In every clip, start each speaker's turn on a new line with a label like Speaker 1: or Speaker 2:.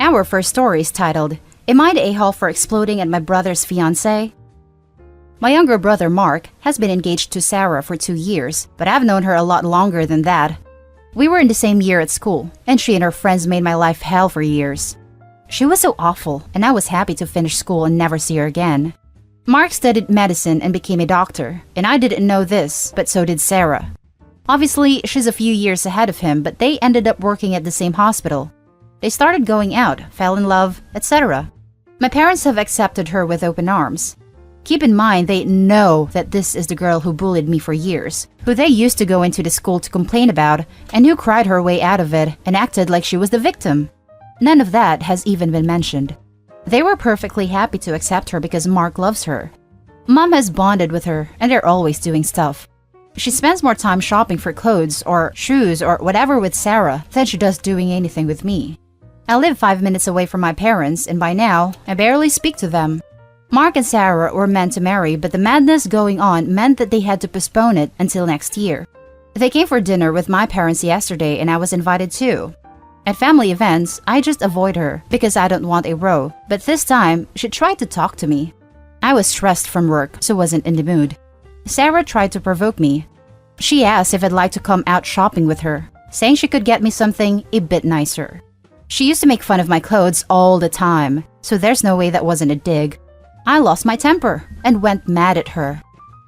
Speaker 1: Our first story is titled, Am I the A-hole for exploding at my brother's fiancé? My younger brother Mark has been engaged to Sarah for 2 years, but I've known her a lot longer than that. We were in the same year at school, and she and her friends made my life hell for years. She was so awful, and I was happy to finish school and never see her again. Mark studied medicine and became a doctor, and I didn't know this, but so did Sarah. Obviously, she's a few years ahead of him, but they ended up working at the same hospital. They started going out, fell in love, etc. My parents have accepted her with open arms. Keep in mind they know that this is the girl who bullied me for years, who they used to go into the school to complain about, and who cried her way out of it and acted like she was the victim. None of that has even been mentioned. They were perfectly happy to accept her because Mark loves her. Mom has bonded with her, and they're always doing stuff. She spends more time shopping for clothes or shoes or whatever with Sarah than she does doing anything with me. I live 5 minutes away from my parents, and by now, I barely speak to them. Mark and Sarah were meant to marry, but the madness going on meant that they had to postpone it until next year. They came for dinner with my parents yesterday, and I was invited too. At family events, I just avoid her because I don't want a row, but this time, she tried to talk to me. I was stressed from work, so wasn't in the mood. Sarah tried to provoke me. She asked if I'd like to come out shopping with her, saying she could get me something a bit nicer. She used to make fun of my clothes all the time, so there's no way that wasn't a dig. I lost my temper and went mad at her.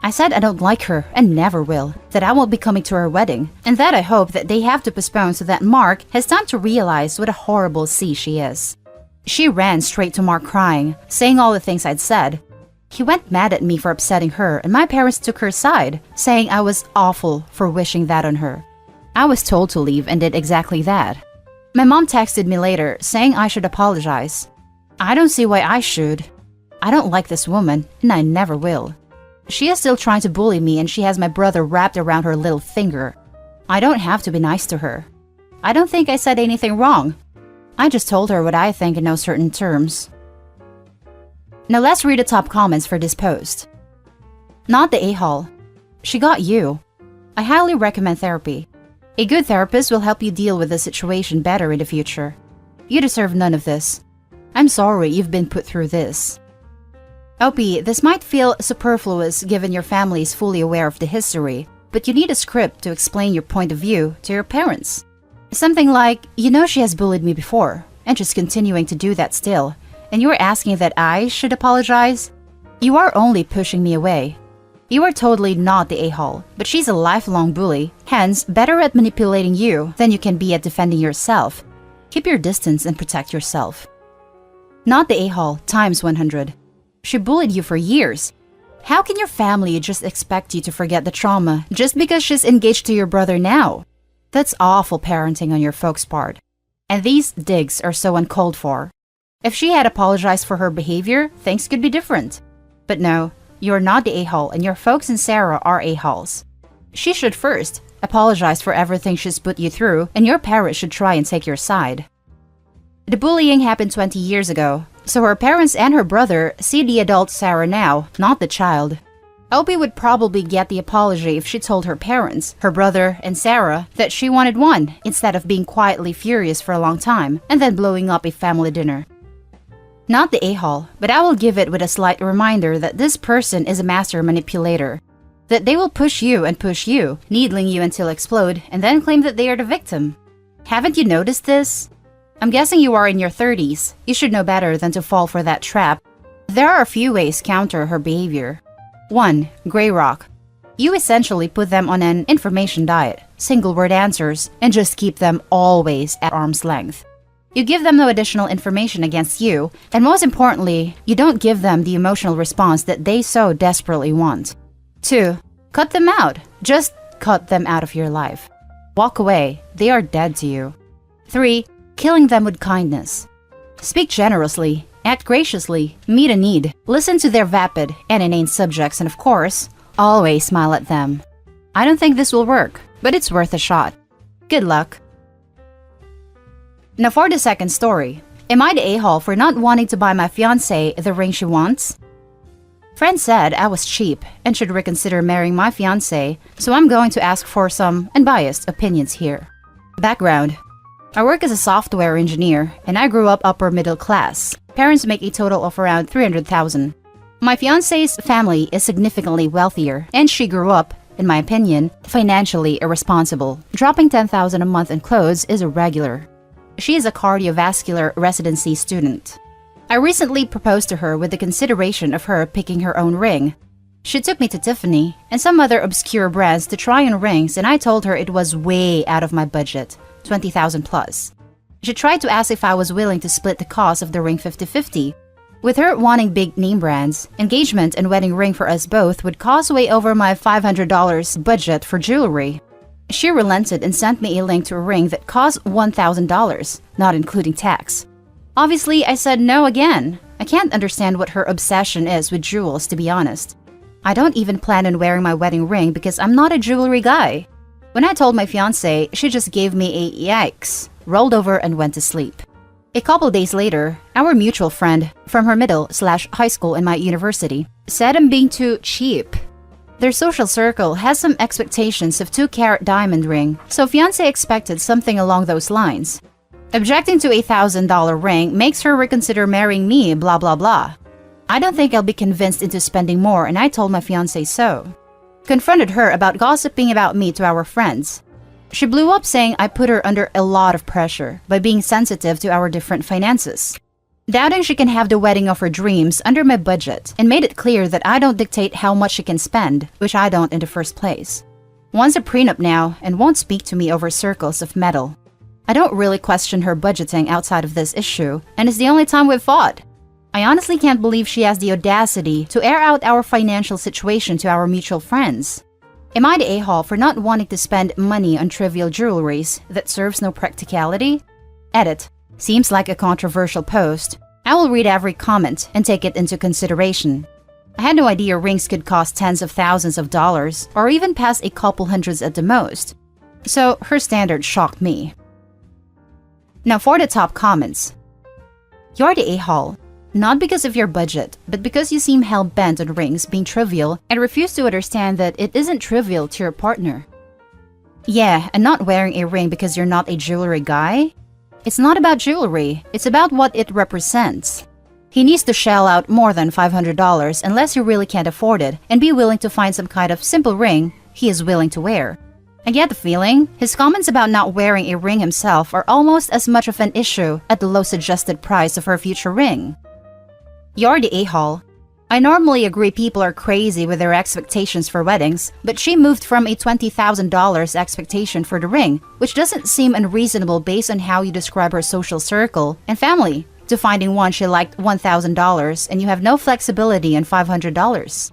Speaker 1: I said I don't like her and never will, that I won't be coming to her wedding, and that I hope that they have to postpone so that Mark has time to realize what a horrible C she is. She ran straight to Mark crying, saying all the things I'd said. He went mad at me for upsetting her, and my parents took her side, saying I was awful for wishing that on her. I was told to leave and did exactly that. My mom texted me later, saying I should apologize. I don't see why I should. I don't like this woman, and I never will. She is still trying to bully me, and she has my brother wrapped around her little finger. I don't have to be nice to her. I don't think I said anything wrong. I just told her what I think in no certain terms. Now let's read the top comments for this post. Not the a-hole. She got you. I highly recommend therapy. A good therapist will help you deal with the situation better in the future. You deserve none of this. I'm sorry you've been put through this. OP, this might feel superfluous given your family is fully aware of the history, but you need a script to explain your point of view to your parents. Something like, you know she has bullied me before, and she's continuing to do that still, and you are asking that I should apologize? You are only pushing me away. You are totally not the a-hole, but she's a lifelong bully, hence better at manipulating you than you can be at defending yourself. Keep your distance and protect yourself. Not the a-hole times 100. She bullied you for years. How can your family just expect you to forget the trauma just because she's engaged to your brother now? That's awful parenting on your folks' part. And these digs are so uncalled for. If she had apologized for her behavior, things could be different. But no, you're not the a-hole, and your folks and Sarah are a-holes. She should first apologize for everything she's put you through, and your parents should try and take your side. The bullying happened 20 years ago, so her parents and her brother see the adult Sarah now, not the child. Opie would probably get the apology if she told her parents, her brother, and Sarah that she wanted one, instead of being quietly furious for a long time and then blowing up a family dinner. Not the a-hole, but I will give it with a slight reminder that this person is a master manipulator. That they will push you, needling you until explode, and then claim that they are the victim. Haven't you noticed this? I'm guessing you are in your 30s. You should know better than to fall for that trap. There are a few ways to counter her behavior. 1. Gray rock. You essentially put them on an information diet, single-word answers, and just keep them always at arm's length. You give them no additional information against you, and most importantly, you don't give them the emotional response that they so desperately want. 2. Cut them out. Just cut them out of your life. Walk away. They are dead to you. 3. Killing them with kindness. Speak generously, act graciously, meet a need, listen to their vapid and inane subjects, and of course, always smile at them. I don't think this will work, but it's worth a shot. Good luck. Now for the second story. Am I the a-hole for not wanting to buy my fiancé the ring she wants? Friend said I was cheap and should reconsider marrying my fiancé, so I'm going to ask for some unbiased opinions here. Background. I work as a software engineer, and I grew up upper middle class. Parents make a total of around 300,000. My fiancé's family is significantly wealthier, and she grew up, in my opinion, financially irresponsible. Dropping 10,000 a month in clothes is irregular. She is a cardiovascular residency student. I recently proposed to her with the consideration of her picking her own ring. She took me to Tiffany and some other obscure brands to try on rings, and I told her it was way out of my budget, 20,000 plus. She tried to ask if I was willing to split the cost of the ring 50-50. With her wanting big name brands, engagement and wedding ring for us both would cost way over my $500 budget for jewelry. She relented and sent me a link to a ring that cost $1,000, not including tax. Obviously, I said no again. I can't understand what her obsession is with jewels, to be honest. I don't even plan on wearing my wedding ring because I'm not a jewelry guy. When I told my fiancé, she just gave me a yikes, rolled over and went to sleep. A couple days later, our mutual friend from her middle/high school and my university said I'm being too cheap. Their social circle has some expectations of 2-carat diamond ring, so fiancé expected something along those lines. Objecting to a $1,000 ring makes her reconsider marrying me, blah blah blah. I don't think I'll be convinced into spending more, and I told my fiancé so. Confronted her about gossiping about me to our friends. She blew up saying I put her under a lot of pressure by being sensitive to our different finances. Doubting she can have the wedding of her dreams under my budget, and made it clear that I don't dictate how much she can spend, which I don't in the first place. Wants a prenup now and won't speak to me over circles of metal. I don't really question her budgeting outside of this issue, and it's the only time we've fought. I honestly can't believe she has the audacity to air out our financial situation to our mutual friends. Am I the a-hole for not wanting to spend money on trivial jewelries that serves no practicality? Edit. Seems like a controversial post. I will read every comment and take it into consideration. I had no idea rings could cost tens of thousands of dollars or even past a couple hundreds at the most. So her standard shocked me. Now for the top comments. You're the a-hole. Not because of your budget, but because you seem hell-bent on rings being trivial and refuse to understand that it isn't trivial to your partner. Yeah, and not wearing a ring because you're not a jewelry guy? It's not about jewelry, it's about what it represents. He needs to shell out more than $500 unless he really can't afford it and be willing to find some kind of simple ring he is willing to wear. I get the feeling his comments about not wearing a ring himself are almost as much of an issue at the low suggested price of her future ring. You're the a-hole. I normally agree people are crazy with their expectations for weddings, but she moved from a $20,000 expectation for the ring, which doesn't seem unreasonable based on how you describe her social circle and family, to finding one she liked $1,000 and you have no flexibility in $500.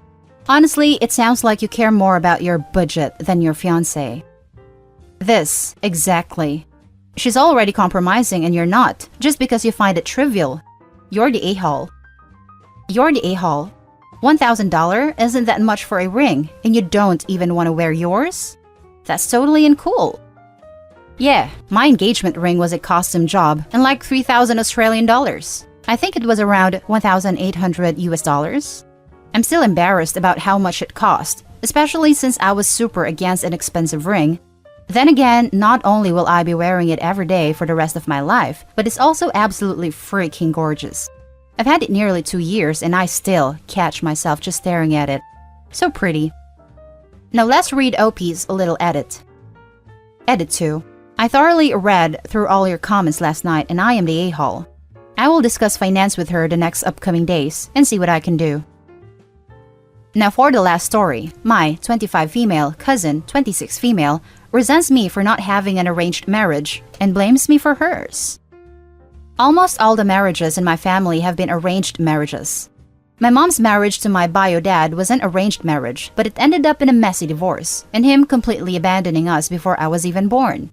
Speaker 1: Honestly, it sounds like you care more about your budget than your fiancé. This, exactly. She's already compromising and you're not, just because you find it trivial. You're the a-hole. You're the a-hole. $1,000 isn't that much for a ring, and you don't even want to wear yours? That's totally uncool. Yeah, my engagement ring was a custom job and like 3,000 Australian dollars. I think it was around 1,800 US dollars. I'm still embarrassed about how much it cost, especially since I was super against an expensive ring. Then again, not only will I be wearing it every day for the rest of my life, but it's also absolutely freaking gorgeous. I've had it nearly 2 years and I still catch myself just staring at it. So pretty. Now let's read OP's little edit. Edit 2. I thoroughly read through all your comments last night and I am the a-hole. I will discuss finance with her the next upcoming days and see what I can do. Now for the last story, my 25 female cousin, 26 female, resents me for not having an arranged marriage and blames me for hers. Almost all the marriages in my family have been arranged marriages. My mom's marriage to my bio dad was an arranged marriage, but it ended up in a messy divorce, and him completely abandoning us before I was even born.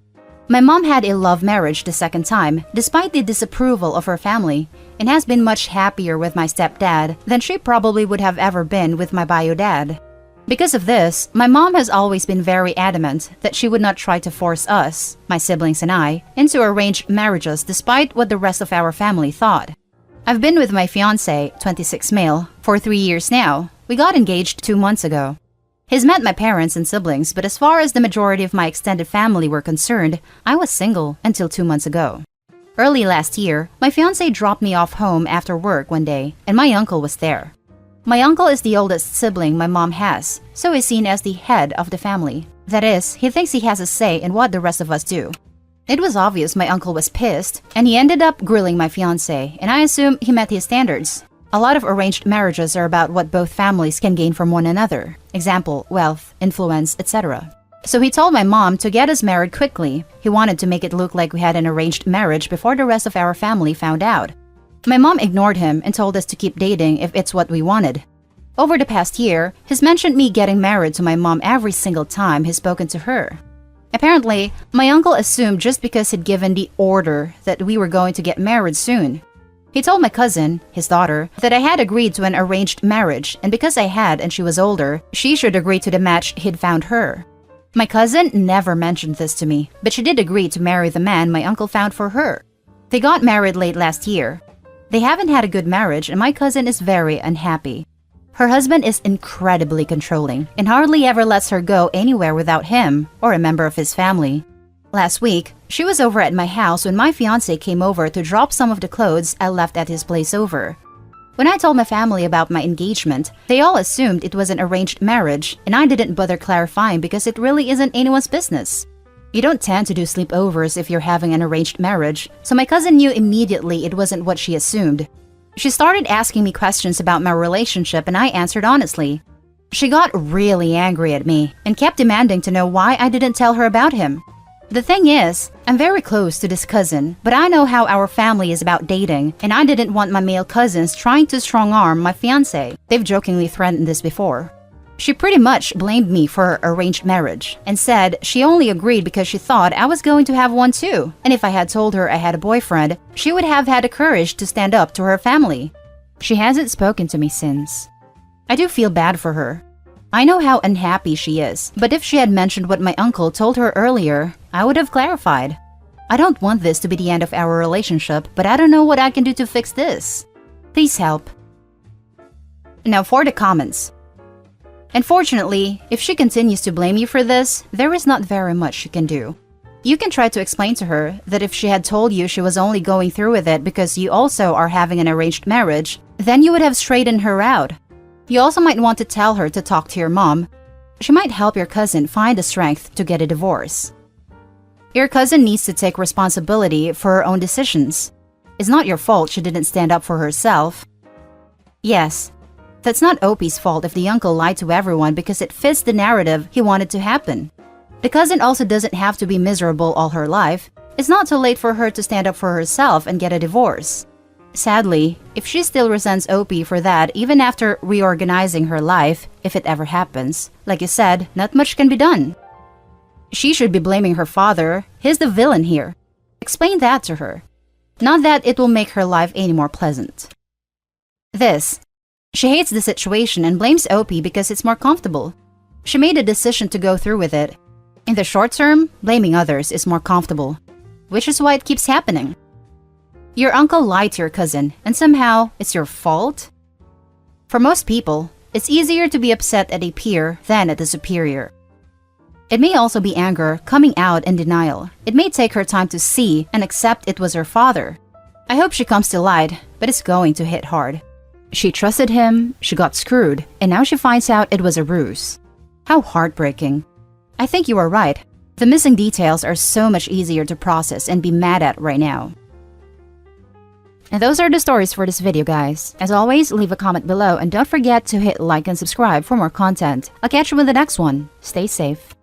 Speaker 1: My mom had a love marriage the second time, despite the disapproval of her family, and has been much happier with my stepdad than she probably would have ever been with my bio dad. Because of this, my mom has always been very adamant that she would not try to force us, my siblings and I, into arranged marriages despite what the rest of our family thought. I've been with my fiancé, 26 male, for 3 years now. We got engaged 2 months ago. He's met my parents and siblings, but as far as the majority of my extended family were concerned, I was single until 2 months ago. Early last year, my fiancé dropped me off home after work one day, and my uncle was there. My uncle is the oldest sibling my mom has, so is seen as the head of the family. That is, he thinks he has a say in what the rest of us do. It was obvious my uncle was pissed, and he ended up grilling my fiancé, and I assume he met his standards. A lot of arranged marriages are about what both families can gain from one another. Example, wealth, influence, etc. So he told my mom to get us married quickly. He wanted to make it look like we had an arranged marriage before the rest of our family found out. My mom ignored him and told us to keep dating if it's what we wanted. Over the past year, he's mentioned me getting married to my mom every single time he's spoken to her. Apparently, my uncle assumed just because he'd given the order that we were going to get married soon. He told my cousin, his daughter, that I had agreed to an arranged marriage, and because I had and she was older, she should agree to the match he'd found her. My cousin never mentioned this to me, but she did agree to marry the man my uncle found for her. They got married late last year. They haven't had a good marriage, and my cousin is very unhappy. Her husband is incredibly controlling and hardly ever lets her go anywhere without him or a member of his family. Last week, she was over at my house when my fiancé came over to drop some of the clothes I left at his place over. When I told my family about my engagement, they all assumed it was an arranged marriage, and I didn't bother clarifying because it really isn't anyone's business. You don't tend to do sleepovers if you're having an arranged marriage, so my cousin knew immediately it wasn't what she assumed. She started asking me questions about my relationship, and I answered honestly. She got really angry at me and kept demanding to know why I didn't tell her about him. The thing is, I'm very close to this cousin, but I know how our family is about dating, and I didn't want my male cousins trying to strong-arm my fiancé. They've jokingly threatened this before. She pretty much blamed me for her arranged marriage and said she only agreed because she thought I was going to have one too, and if I had told her I had a boyfriend, she would have had the courage to stand up to her family. She hasn't spoken to me since. I do feel bad for her. I know how unhappy she is, but if she had mentioned what my uncle told her earlier, I would have clarified. I don't want this to be the end of our relationship, but I don't know what I can do to fix this. Please help. Now for the comments. Unfortunately, if she continues to blame you for this, there is not very much you can do. You can try to explain to her that if she had told you she was only going through with it because you also are having an arranged marriage, then you would have straightened her out. You also might want to tell her to talk to your mom. She might help your cousin find the strength to get a divorce. Your cousin needs to take responsibility for her own decisions. It's not your fault she didn't stand up for herself. Yes, that's not Opie's fault if the uncle lied to everyone because it fits the narrative he wanted to happen. The cousin also doesn't have to be miserable all her life. It's not too late for her to stand up for herself and get a divorce. Sadly, if she still resents Opie for that even after reorganizing her life, if it ever happens, like you said, not much can be done. She should be blaming her father. He's the villain here. Explain that to her. Not that it will make her life any more pleasant. She hates the situation and blames Opie because it's more comfortable. She made a decision to go through with it. In the short term, blaming others is more comfortable, which is why it keeps happening. Your uncle lied to your cousin, and somehow it's your fault? For most people, it's easier to be upset at a peer than at a superior. It may also be anger, coming out, and denial. It may take her time to see and accept it was her father. I hope she comes to light, but it's going to hit hard. She trusted him, she got screwed, and now she finds out it was a ruse. How heartbreaking. I think you are right. The missing details are so much easier to process and be mad at right now. And those are the stories for this video, guys. As always, leave a comment below and don't forget to hit like and subscribe for more content. I'll catch you in the next one. Stay safe.